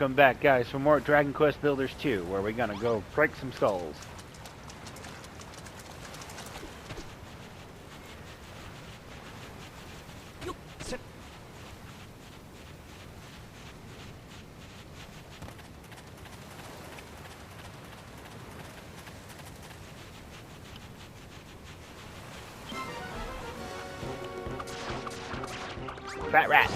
Welcome back, guys, for more Dragon Quest Builders 2, where we're gonna go break some skulls. Fat rat.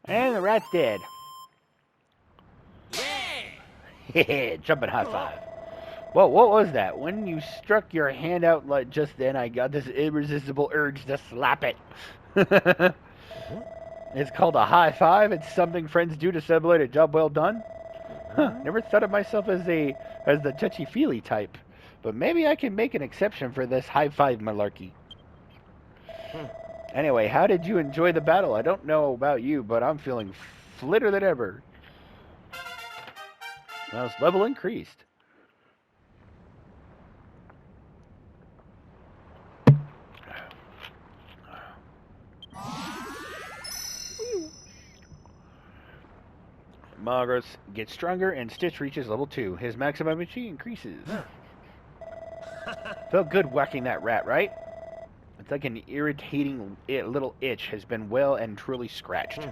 And the rat's dead. Yeah! Jumping high five. Whoa, what was that? When you struck your hand out like just then, I got this irresistible urge to slap it. It's called a high five. It's something friends do to celebrate a job well done. Huh, never thought of myself as the touchy-feely type. But maybe I can make an exception for this high five malarkey. Anyway, how did you enjoy the battle? I don't know about you, but I'm feeling flitter than ever. Well, its level increased. Malroth gets stronger and Stitch reaches level 2. His maximum HP increases. Felt good whacking that rat, right? It's like an irritating little itch has been well and truly scratched.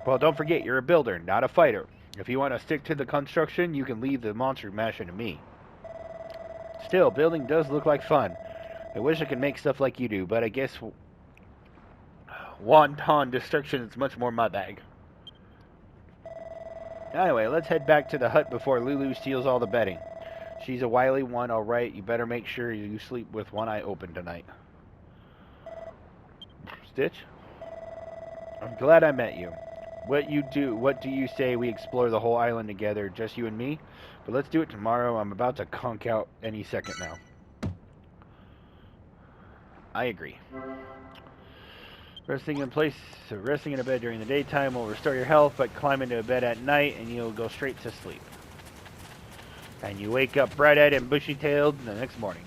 Well, don't forget, you're a builder, not a fighter. If you want to stick to the construction, you can leave the monster mashing to me. Still, building does look like fun. I wish I could make stuff like you do, but I guess wanton destruction is much more my bag. Anyway, let's head back to the hut before Lulu steals all the bedding. She's a wily one, alright. You better make sure you sleep with one eye open tonight. Stitch? I'm glad I met you. What do you say we explore the whole island together, just you and me? But let's do it tomorrow. I'm about to conk out any second now. I agree. Resting in a bed during the daytime will restore your health, but climb into a bed at night and you'll go straight to sleep. And you wake up bright-eyed and bushy-tailed the next morning.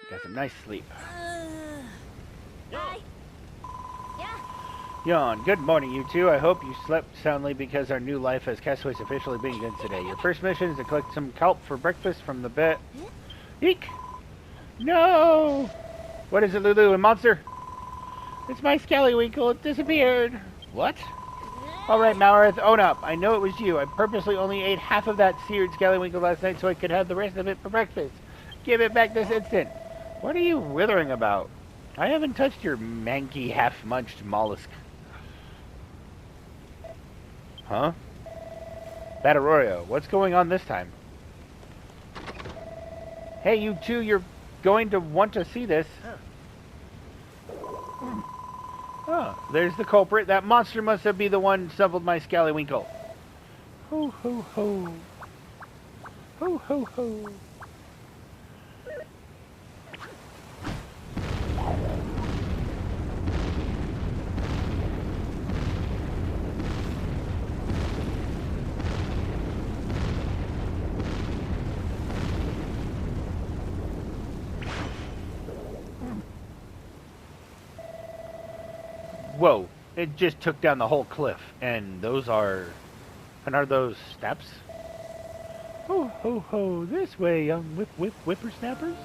Got some nice sleep. Yawn. Good morning, you two. I hope you slept soundly because our new life as castaways officially begun today. Your first mission is to collect some kelp for breakfast from the bed. Eek! No! What is it, Lulu? A monster? It's my scallywinkle. It disappeared. What? Alright, Malroth, own up. I know it was you. I purposely only ate half of that seared scallywinkle last night so I could have the rest of it for breakfast. Give it back this instant. What are you withering about? I haven't touched your manky, half-munched mollusk. Huh? That Arroyo, what's going on this time? Hey, you two, you're going to want to see this. Oh, there's the culprit. That monster must have been the one who snuffled my scallywinkle. Ho, ho, ho. Ho, ho, ho. Whoa, it just took down the whole cliff. And those are... And are those steps? Ho, ho, ho, this way, young whippersnappers.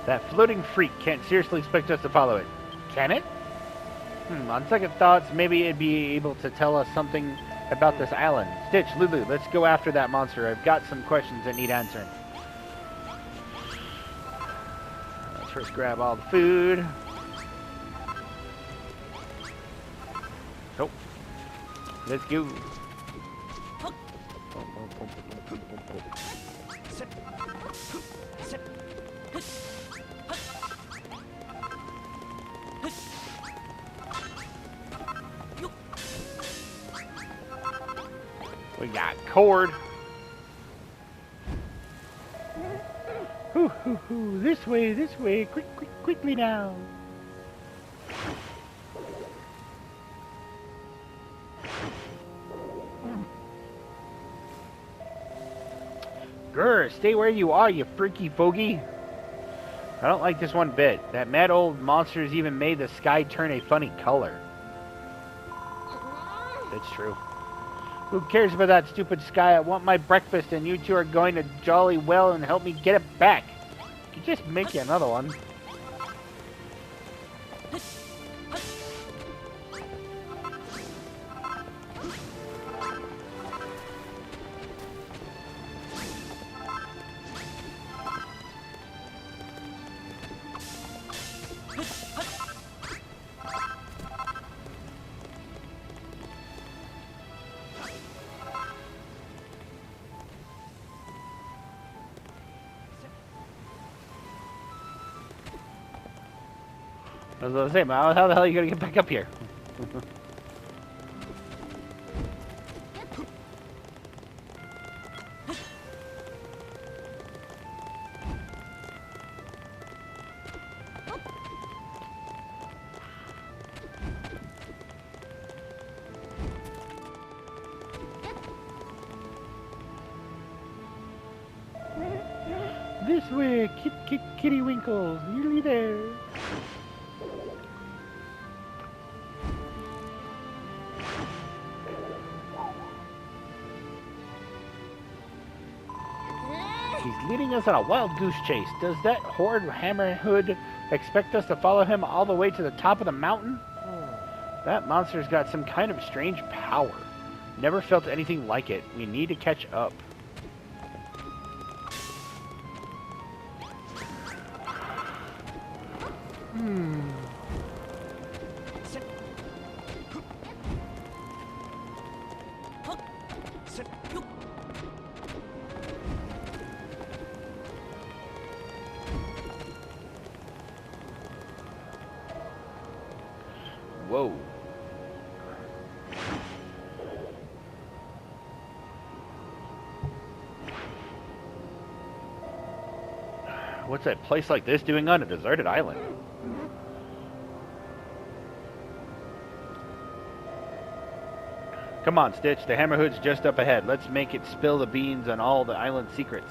That floating freak can't seriously expect us to follow it. Can it? On second thoughts, maybe it'd be able to tell us something about this island. Stitch, Lulu, let's go after that monster. I've got some questions that need answering. Let's first grab all the food. Oh. Let's go. We got cord. This way, quickly now. Grr, stay where you are, you freaky fogey. I don't like this one bit. That mad old monster's even made the sky turn a funny color. It's true. Who cares about that stupid sky? I want my breakfast, and you two are going to jolly well and help me get it back. You just make you another one. I was going to say, how the hell are you going to get back up here? This way, kitty winkles, nearly there. He's leading us on a wild goose chase. Does that horrid hammerhood expect us to follow him all the way to the top of the mountain? That monster's got some kind of strange power. Never felt anything like it. We need to catch up. Whoa. What's that place like this doing on a deserted island? Come on, Stitch. The Hammerhood's just up ahead. Let's make it spill the beans on all the island secrets.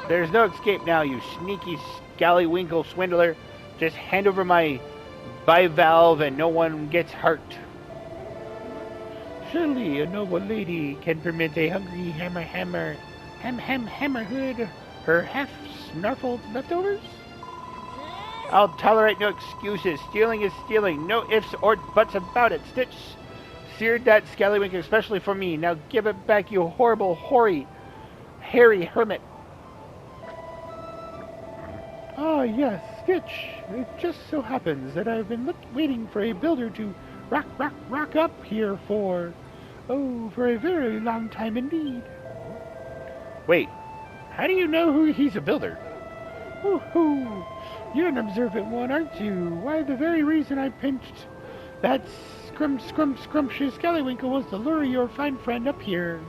There's no escape now, you sneaky scallywinkle swindler. Just hand over my bivalve and no one gets hurt. Surely a noble lady can permit a hungry hammerhood her half-snarfled leftovers? I'll tolerate no excuses. Stealing is stealing. No ifs or buts about it. Stitch seared that scallywinkle especially for me. Now give it back, you horrible, hairy hermit. Ah, yes, Stitch. It just so happens that I've been waiting for a builder to rock up here for a very long time indeed. Wait, how do you know who he's a builder? Ooh, you're an observant one, aren't you? Why, the very reason I pinched that scrumptious scallywinkle was to lure your fine friend up here.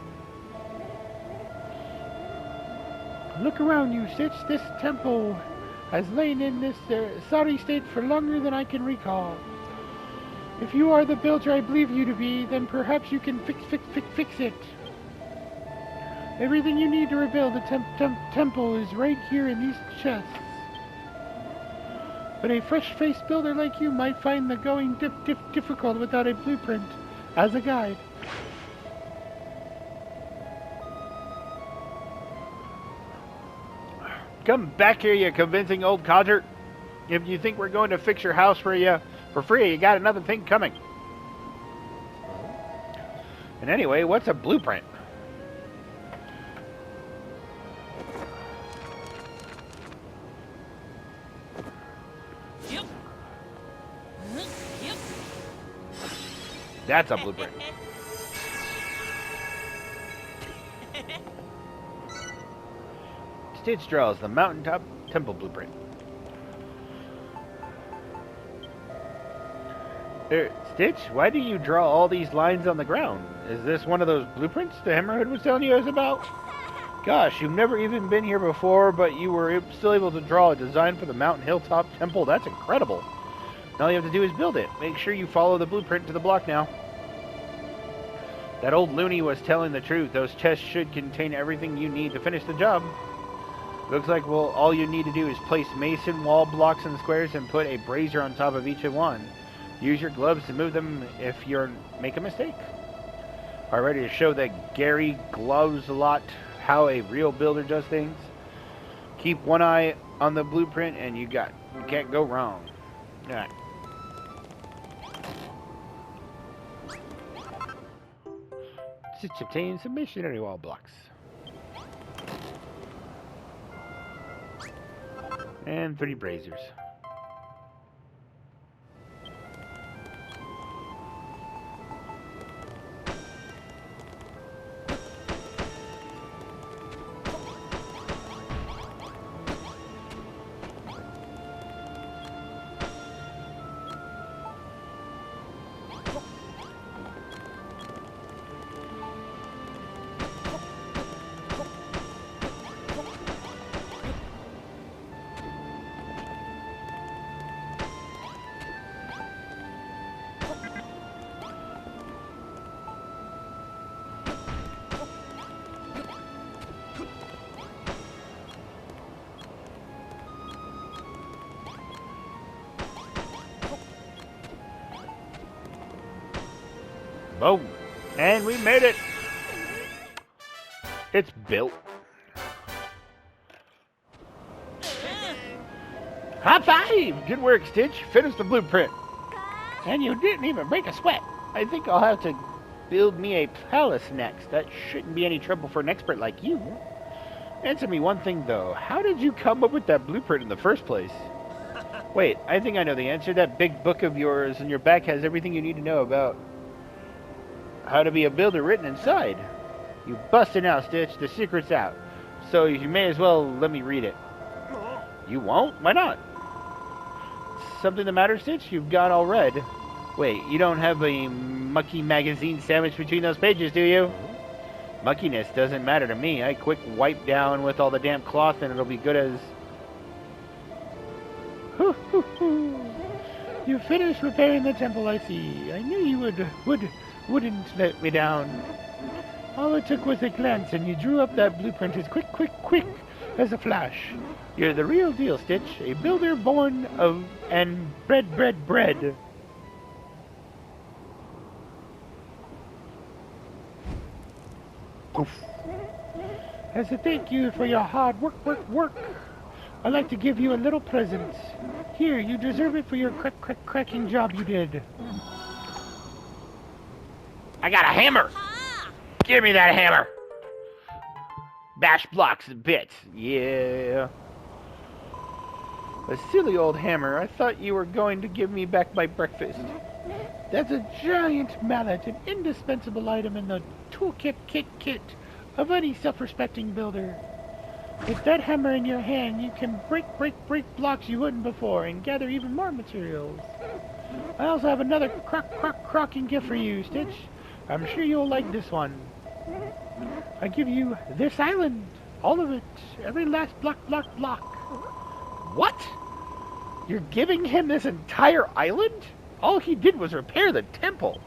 Look around you, Stitch. This temple has lain in this sorry state for longer than I can recall. If you are the builder I believe you to be, then perhaps you can fix it. Everything you need to rebuild the temple is right here in these chests. But a fresh-faced builder like you might find the going difficult without a blueprint as a guide. Come back here, you convincing old codger. If you think we're going to fix your house for you for free, you got another thing coming. And anyway, what's a blueprint? Yep. Yep. That's a blueprint. Stitch draws the mountaintop temple blueprint. Stitch, why do you draw all these lines on the ground? Is this one of those blueprints the Hammerhead was telling you about? Gosh, you've never even been here before, but you were still able to draw a design for the mountain hilltop temple. That's incredible. Now all you have to do is build it. Make sure you follow the blueprint to the block now. That old loony was telling the truth. Those chests should contain everything you need to finish the job. Looks like, well, all you need to do is place mason wall blocks in squares and put a brazier on top of each one. Use your gloves to move them if you make a mistake. Already to show that Gary gloves a lot how a real builder does things. Keep one eye on the blueprint and you can't go wrong. Alright. Just obtain some missionary wall blocks. And 30 braziers. Boom. And we made it. It's built. High five! Good work, Stitch. Finished the blueprint. And you didn't even break a sweat. I think I'll have to build me a palace next. That shouldn't be any trouble for an expert like you. Answer me one thing, though. How did you come up with that blueprint in the first place? Wait, I think I know the answer. That big book of yours in your back has everything you need to know about how to be a builder written inside. You busted out, Stitch. The secret's out. So you may as well let me read it. You won't? Why not? Something the matter, Stitch? You've got all red. Wait, you don't have a mucky magazine sandwiched between those pages, do you? Muckiness doesn't matter to me. I quick wipe down with all the damp cloth and it'll be good as... You finished repairing the temple, I see. I knew you wouldn't let me down. All it took was a glance and you drew up that blueprint as quick as a flash. You're the real deal, Stitch. A builder born of and bred. Oof. As a thank you for your hard work, I'd like to give you a little present. Here, you deserve it for your cracking job you did. I got a hammer! Give me that hammer! Bash blocks and bits. Yeah. A silly old hammer. I thought you were going to give me back my breakfast. That's a giant mallet, an indispensable item in the toolkit kit of any self-respecting builder. With that hammer in your hand, you can break blocks you wouldn't before and gather even more materials. I also have another crocking gift for you, Stitch. I'm sure you'll like this one. I give you this island. All of it. Every last block. What? You're giving him this entire island? All he did was repair the temple.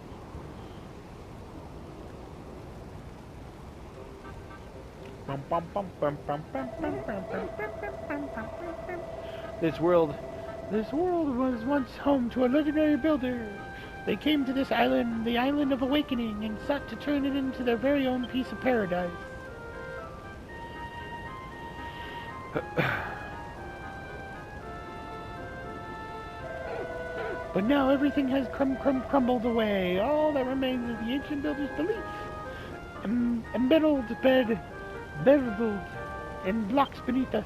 This world was once home to a legendary builder. They came to this island, the Island of Awakening, and sought to turn it into their very own piece of paradise. But now everything has crumbled away. All that remains is the ancient builder's belief. Embeddled bed, beveled in blocks beneath us.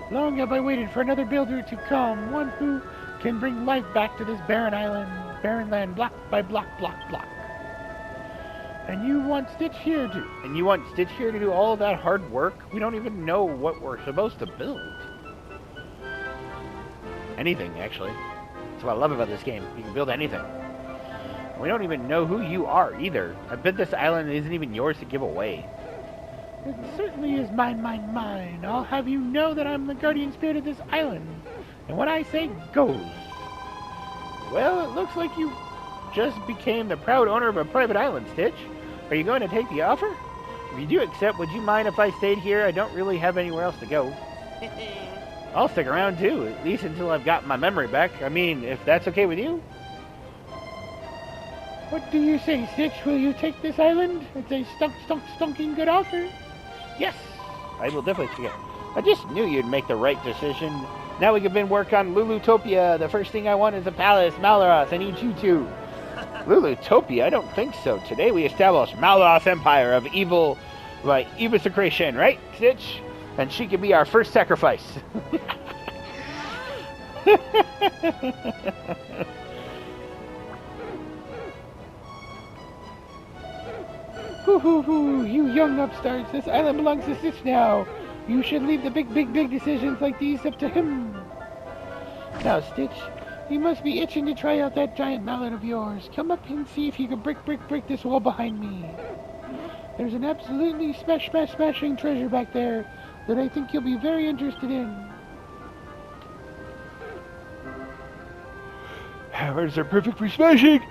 Long have I waited for another builder to come, one who can bring life back to this barren island, barren land, block by block. And you want Stitch here to do all that hard work? We don't even know what we're supposed to build. Anything, actually. That's what I love about this game. You can build anything. We don't even know who you are, either. I bet this island isn't even yours to give away. It certainly is mine. I'll have you know that I'm the guardian spirit of this island. And what I say goes. Well, it looks like you just became the proud owner of a private island, Stitch. Are you going to take the offer? If you do accept, would you mind if I stayed here? I don't really have anywhere else to go. I'll stick around too, at least until I've got my memory back. I mean, if that's okay with you. What do you say, Stitch? Will you take this island? It's a stunking good offer. Yes, I will definitely take it. I just knew you'd make the right decision. Now we can work on Lulutopia. The first thing I want is a palace. Malroth, I need you too. Lulutopia? I don't think so. Today we establish Malroth Empire of evil, evisceration, right, Stitch? And she can be our first sacrifice. Hoo, you young upstarts. This island belongs to Stitch now. You should leave the big decisions like these up to him. Now, Stitch, you must be itching to try out that giant mallet of yours. Come up and see if you can break this wall behind me. There's an absolutely smashing treasure back there that I think you'll be very interested in. Hammers are perfect for smashing!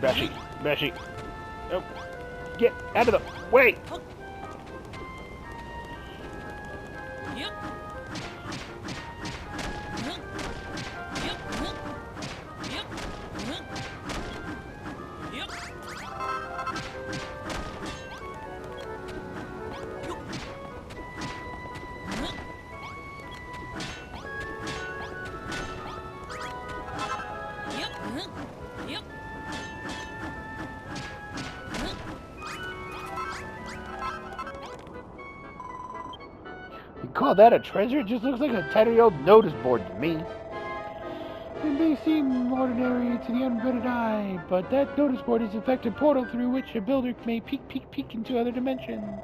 Bashy. Oh, get out of the way! Yep. You call that a treasure? It just looks like a tattered old Noticeboard to me. It may seem ordinary to the unvetted eye, but that Noticeboard is in fact a portal through which a builder may peek into other dimensions.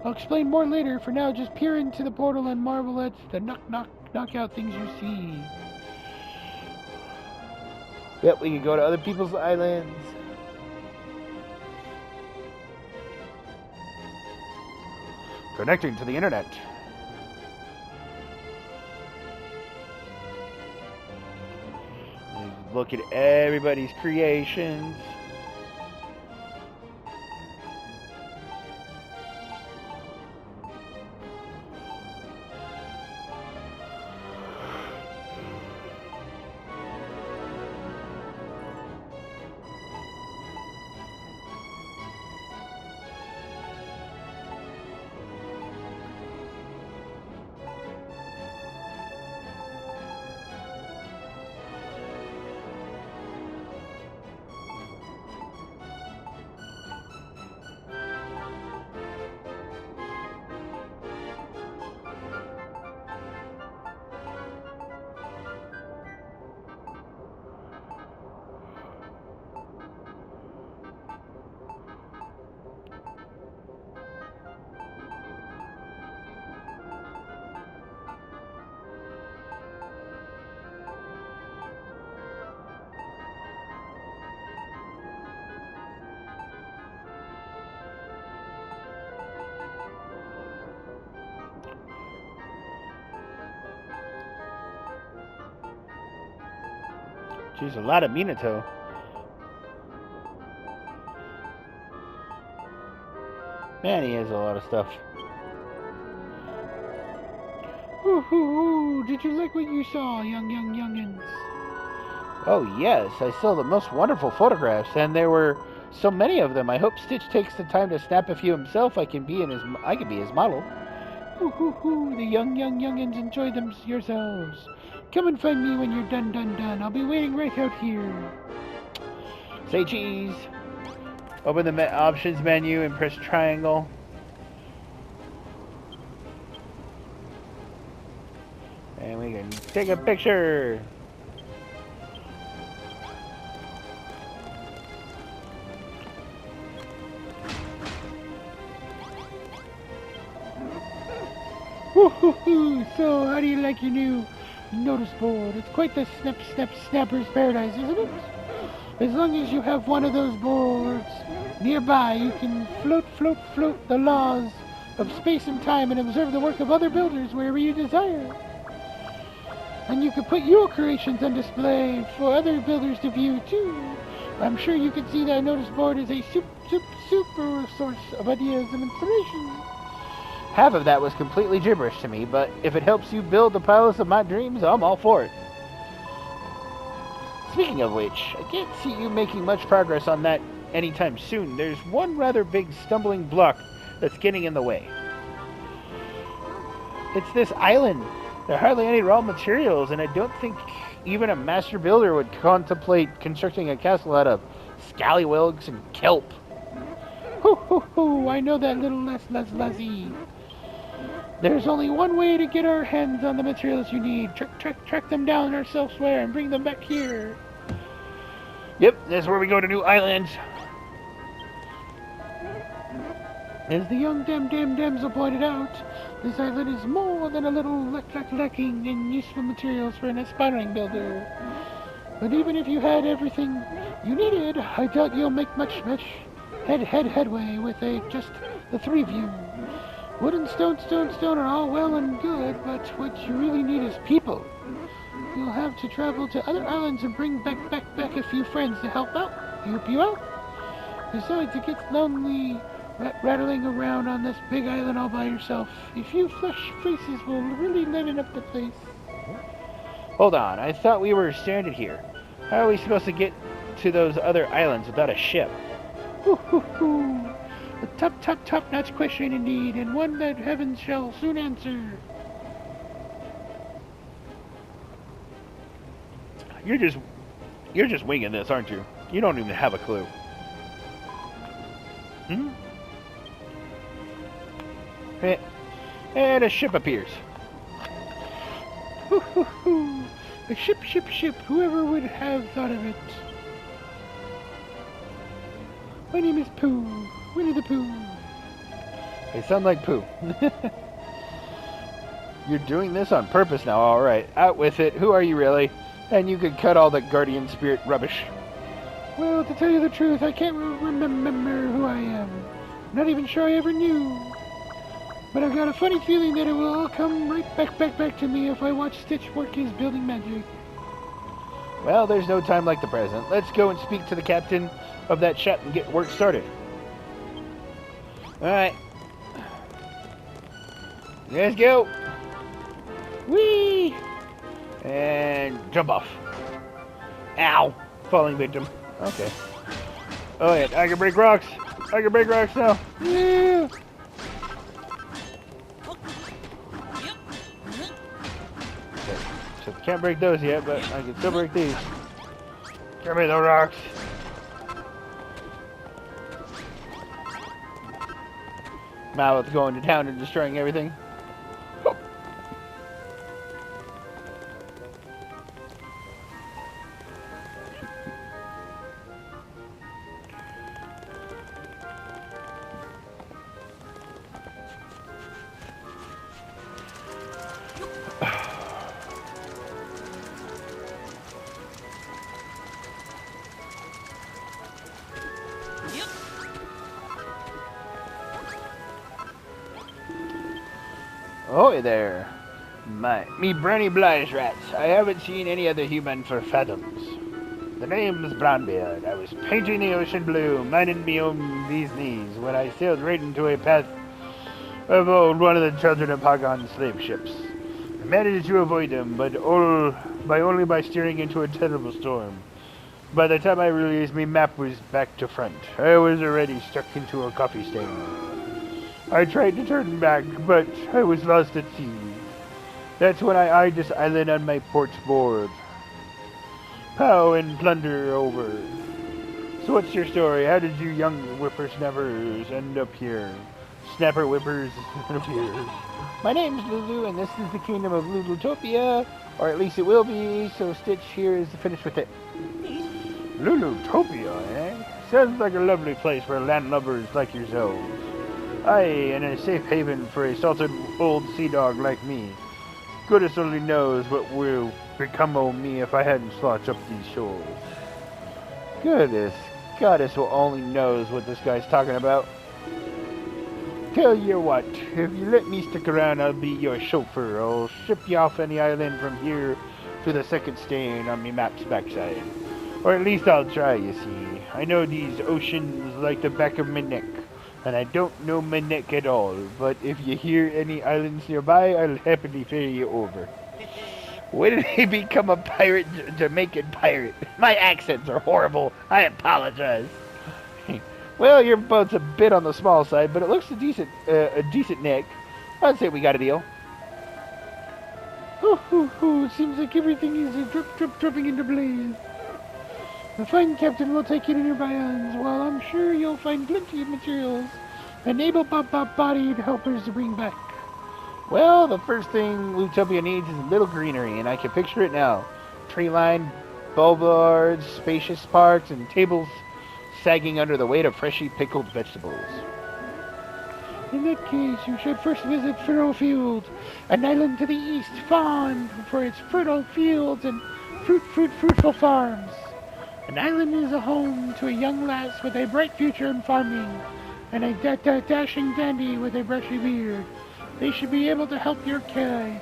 I'll explain more later. For now, just peer into the portal and marvel at the knockout things you see. Yep, we can go to other people's islands. Connecting to the internet. Look at everybody's creations. Jeez, a lot of Minato. Man, he has a lot of stuff. Woo-hoo-hoo! Did you like what you saw, youngins? Oh, yes. I saw the most wonderful photographs, and there were so many of them. I hope Stitch takes the time to snap a few himself. I can be his model. Hoo-hoo-hoo! The youngins, enjoy them yourselves. Come and find me when you're done. I'll be waiting right out here. Say cheese. Open the options menu and press triangle. And we can take a picture. Woo-hoo-hoo! So, how do you like your new Noticeboard? It's quite the snapper's paradise, isn't it? As long as you have one of those boards nearby, you can float the laws of space and time and observe the work of other builders wherever you desire. And you can put your creations on display for other builders to view, too. I'm sure you can see that Noticeboard is a super source of ideas and inspiration. Half of that was completely gibberish to me, but if it helps you build the palace of my dreams, I'm all for it. Speaking of which, I can't see you making much progress on that anytime soon. There's one rather big stumbling block that's getting in the way. It's this island. There are hardly any raw materials, and I don't think even a master builder would contemplate constructing a castle out of scallywags and kelp. Hoo, I know that little lassie. There's only one way to get our hands on the materials you need. Track them down elsewhere and bring them back here. Yep, that's where we go to new islands. As the young damsel pointed out, this island is more than a little lacking in useful materials for an aspiring builder. But even if you had everything you needed, I doubt you'll make much headway with just the three of you. Wood and stone are all well and good, but what you really need is people. You'll have to travel to other islands and bring back a few friends to help you out. Besides, it gets lonely rattling around on this big island all by yourself. A few fresh faces will really liven up the place. Hold on, I thought we were stranded here. How are we supposed to get to those other islands without a ship? A top-notch question indeed, and one that heaven shall soon answer. You're just winging this, aren't you? You don't even have a clue. And a ship appears. A ship. Whoever would have thought of it? My name is Pooh. Winnie the Pooh. They sound like Pooh. You're doing this on purpose now, alright. Out with it. Who are you really? And you could cut all the guardian spirit rubbish. Well, to tell you the truth, I can't remember who I am. Not even sure I ever knew. But I've got a funny feeling that it will all come right back to me if I watch Stitch work his building magic. Well, there's no time like the present. Let's go and speak to the captain of that ship and get work started. Alright. Let's go. Whee! And jump off. Ow! Falling victim. Okay. Oh yeah, I can break rocks. I can break rocks now. Yeah! Okay. So can't break those yet, but I can still break these. Give me the rocks. Malroth going to town and destroying everything. Ahoy there. Me brownie blighs rats. I haven't seen any other human for fathoms. The name's Brownbeard. I was painting the ocean blue, minding me own these knees, when I sailed right into a path of one of the children of Hagon's slave ships. I managed to avoid them, but only by steering into a terrible storm. By the time I realized my map was back to front, I was already stuck into a coffee stand. I tried to turn back, but I was lost at sea. That's when I eyed this island on my port's board. Pow and plunder over. So what's your story? How did you young whippersnappers end up here? Snapper whippers up here. My name's Lulu, and this is the kingdom of Lulutopia, or at least it will be, so Stitch here is finished with it. Lulutopia, eh? Sounds like a lovely place for landlubbers like yourselves. Aye, and a safe haven for a salted old sea dog like me. Goodness only knows what will become of me if I hadn't sloughed up these shores. Goddess only knows what this guy's talking about. Tell you what, if you let me stick around, I'll be your chauffeur. I'll ship you off any island from here to the second stain on me map's backside. Or at least I'll try, you see. I know these oceans like the back of my neck, and I don't know my neck at all, but if you hear any islands nearby, I'll happily ferry you over. When did he become a pirate, Jamaican pirate? My accents are horrible. I apologize. Well, your boat's a bit on the small side, but it looks a decent neck. I'd say we got a deal. It seems like everything is dropping into blaze. The fine captain will take you to nearby islands, while I'm sure you'll find plenty of materials and able-bodied helpers to bring back. Well, the first thing Lutopia needs is a little greenery, and I can picture it now. Tree-lined boulevards, spacious parks, and tables sagging under the weight of freshly pickled vegetables. In that case, you should first visit Field, an island to the east, famed for its fertile fields and fruitful farms. An island is a home to a young lass with a bright future in farming, and a dashing dandy with a brushy beard. They should be able to help your case.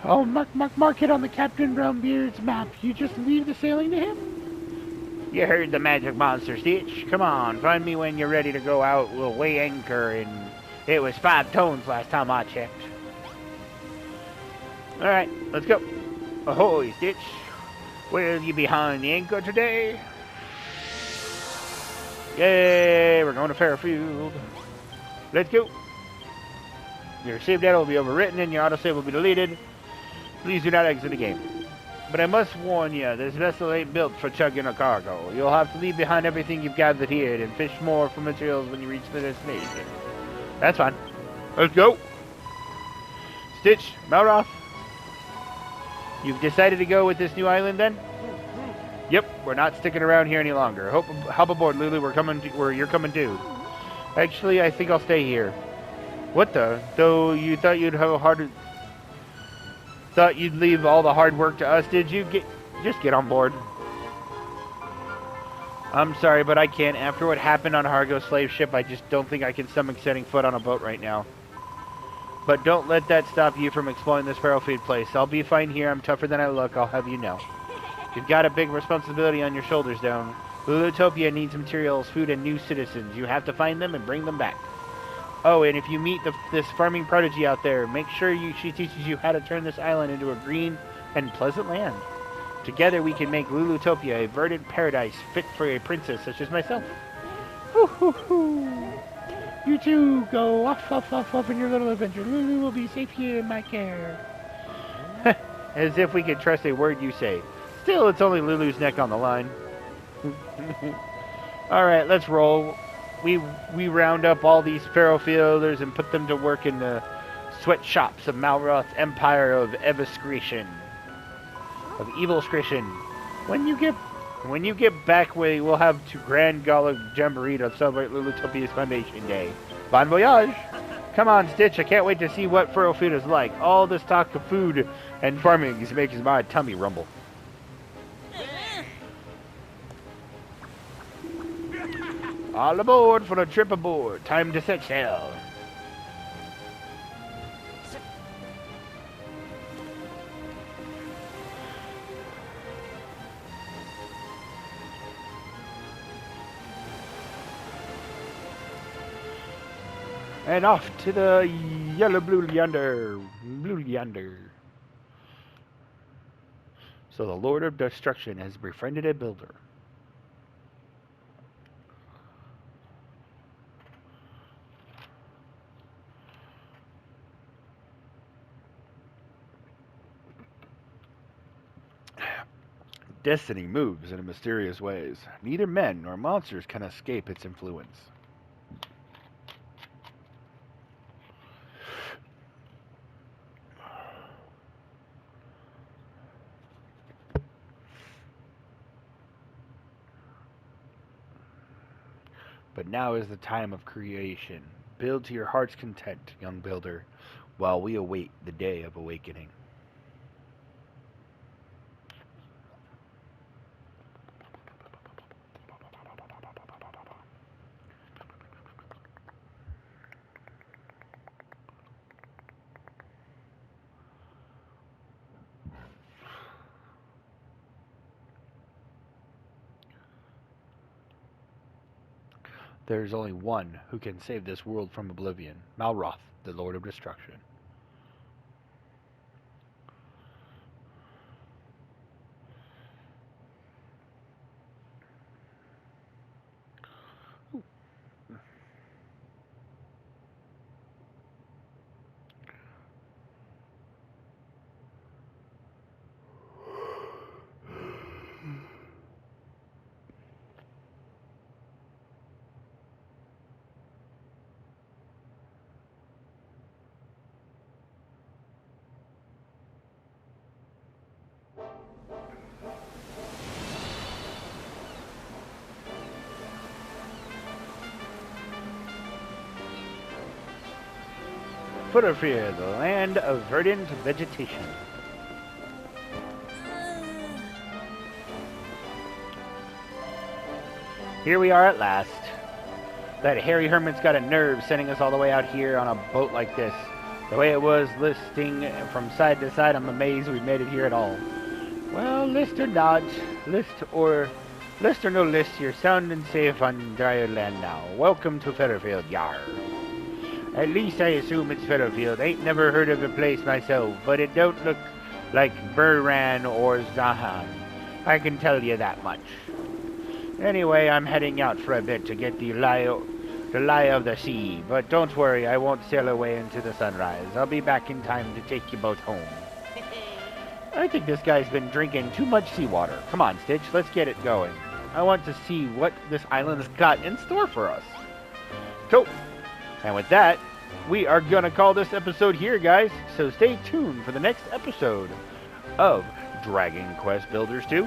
Oh, mark it on the Captain Brownbeard's map. You just leave the sailing to him? You heard the magic monster, Stitch. Come on, find me when you're ready to go out. We'll weigh anchor, and it was 5 tons last time I checked. Alright, let's go. Ahoy, Stitch. Will you behind the anchor today? Yay, we're going to Fairfield. Let's go. Your save data will be overwritten and your autosave will be deleted. Please do not exit the game. But I must warn you, this vessel ain't built for chugging a cargo. You'll have to leave behind everything you've gathered here and fish more for materials when you reach the destination. That's fine. Let's go. Stitch, Malroth. You've decided to go with this new island then? Yep, we're not sticking around here any longer. Hop aboard, Lulu. Where you're coming too. Actually, I think I'll stay here. What the? Though you thought you'd have a harder... Thought you'd leave all the hard work to us, did you? Just get on board. I'm sorry, but I can't. After what happened on Hargo's slave ship, I just don't think I can stomach setting foot on a boat right now. But don't let that stop you from exploring this Fairfield place. I'll be fine here. I'm tougher than I look. I'll have you know. You've got a big responsibility on your shoulders, though. Lulutopia needs materials, food, and new citizens. You have to find them and bring them back. Oh, and if you meet this farming prodigy out there, make sure she teaches you how to turn this island into a green and pleasant land. Together we can make Lulutopia a verdant paradise fit for a princess such as myself. Hoo hoo hoo! You two go off in your little adventure. Lulu will be safe here in my care. As if we could trust a word you say. Still, it's only Lulu's neck on the line. Alright, let's roll. We round up all these Fairfielders and put them to work in the sweatshops of Malroth's empire of Evascration. Of evil scration. When you get back, we'll have two grand gala jamboree to celebrate Lulutopia's Foundation Day. Bon voyage! Come on, Stitch, I can't wait to see what Fairfield is like. All this talk of food and farming makes my tummy rumble. All aboard for the trip aboard. Time to set sail. And off to the yellow blue yonder. Blue yonder. So the Lord of Destruction has befriended a builder. Destiny moves in mysterious ways. Neither men nor monsters can escape its influence. But now is the time of creation. Build to your heart's content, young builder, while we await the day of awakening. There is only one who can save this world from oblivion, Malroth, the Lord of Destruction. Futterfield, the land of verdant vegetation. Here we are at last. That hairy hermit's got a nerve sending us all the way out here on a boat like this. The way it was listing from side to side, I'm amazed we made it here at all. Well, list or not, list or no list, you're sound and safe on dry land now. Welcome to Futterfield, yar. At least I assume it's Futterfield. Ain't never heard of the place myself, but it don't look like Burran or Zahan. I can tell you that much. Anyway, I'm heading out for a bit to get the lie of the sea, but don't worry, I won't sail away into the sunrise. I'll be back in time to take you both home. I think this guy's been drinking too much seawater. Come on, Stitch, let's get it going. I want to see what this island has got in store for us. Cool. And with that, we are going to call this episode here, guys. So stay tuned for the next episode of Dragon Quest Builders 2.